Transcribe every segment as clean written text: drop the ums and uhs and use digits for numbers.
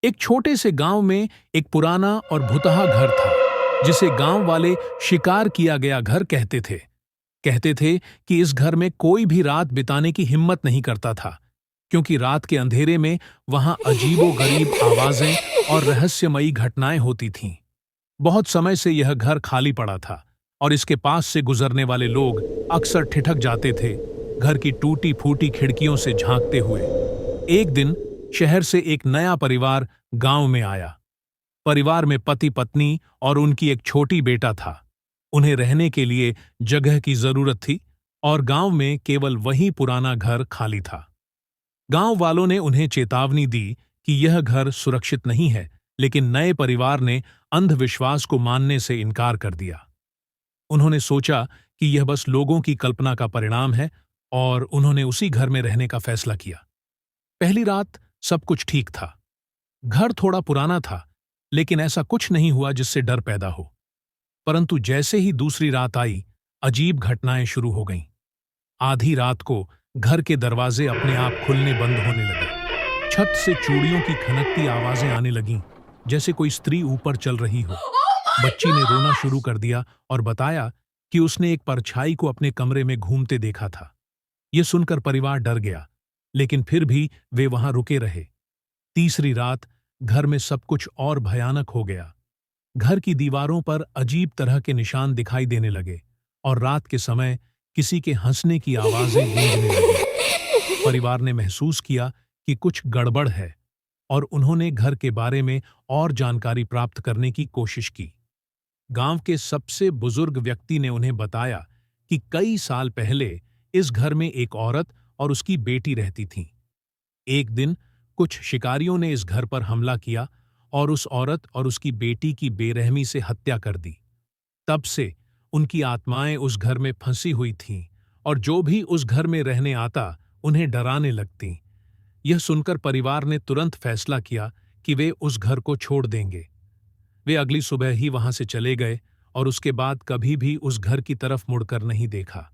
एक छोटे से गांव में एक पुराना और भुतहा घर था, जिसे गांव वाले शिकार किया गया घर कहते थे। कहते थे कि इस घर में कोई भी रात बिताने की हिम्मत नहीं करता था, क्योंकि रात के अंधेरे में वहां अजीबो-गरीब आवाजें और रहस्यमयी घटनाएं होती थीं। बहुत समय से यह घर खाली पड़ा था और इसके पास से गुजरने वाले लोग अक्सर ठिठक जाते थे, घर की टूटी-फूटी खिड़कियों से झांकते हुए। एक दिन शहर से एक नया परिवार गांव में आया। परिवार में पति-पत्नी और उनकी एक छोटी बेटा था। उन्हें रहने के लिए जगह की जरूरत थी और गांव में केवल वही पुराना घर खाली था। गांव वालों ने उन्हें चेतावनी दी कि यह घर सुरक्षित नहीं है, लेकिन नए परिवार ने अंधविश्वास को मानने से इनकार कर दिया। उन्होंने सोचा कि यह बस लोगों की कल्पना का परिणाम है और उन्होंने उसी घर में रहने का फैसला किया। पहली रात सब कुछ ठीक था। घर थोड़ा पुराना था, लेकिन ऐसा कुछ नहीं हुआ जिससे डर पैदा हो। परंतु जैसे ही दूसरी रात आई, अजीब घटनाएं शुरू हो गईं। आधी रात को घर के दरवाजे अपने आप खुलने बंद होने लगे। छत से चूड़ियों की खनकती आवाजें आने लगीं, जैसे कोई स्त्री ऊपर चल रही हो। बच्ची ने रोना शुरू कर दिया और बताया कि उसने एक परछाई को अपने कमरे में घूमते देखा था। यह सुनकर परिवार डर गया, लेकिन फिर भी वे वहां रुके रहे। तीसरी रात घर में सब कुछ और भयानक हो गया। घर की दीवारों पर अजीब तरह के निशान दिखाई देने लगे और रात के समय किसी के हंसने की आवाजें गूंजने लगी। परिवार ने महसूस किया कि कुछ गड़बड़ है और उन्होंने घर के बारे में और जानकारी प्राप्त करने की कोशिश की। गांव के सबसे बुजुर्ग व्यक्ति ने उन्हें बताया कि कई साल पहले इस घर में एक औरत और उसकी बेटी रहती थीं। एक दिन कुछ शिकारियों ने इस घर पर हमला किया और उस औरत और उसकी बेटी की बेरहमी से हत्या कर दी। तब से उनकी आत्माएं उस घर में फंसी हुई थीं और जो भी उस घर में रहने आता उन्हें डराने लगतीं। यह सुनकर परिवार ने तुरंत फैसला किया कि वे उस घर को छोड़ देंगे। वे अगली सुबह ही वहां से चले गए और उसके बाद कभी भी उस घर की तरफ मुड़कर नहीं देखा।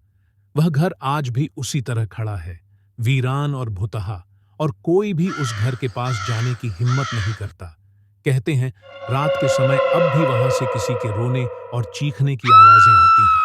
वह घर आज भी उसी तरह खड़ा है, वीरान और भुतहा, और कोई भी उस घर के पास जाने की हिम्मत नहीं करता। कहते हैं रात के समय अब भी वहां से किसी के रोने और चीखने की आवाजें आती हैं।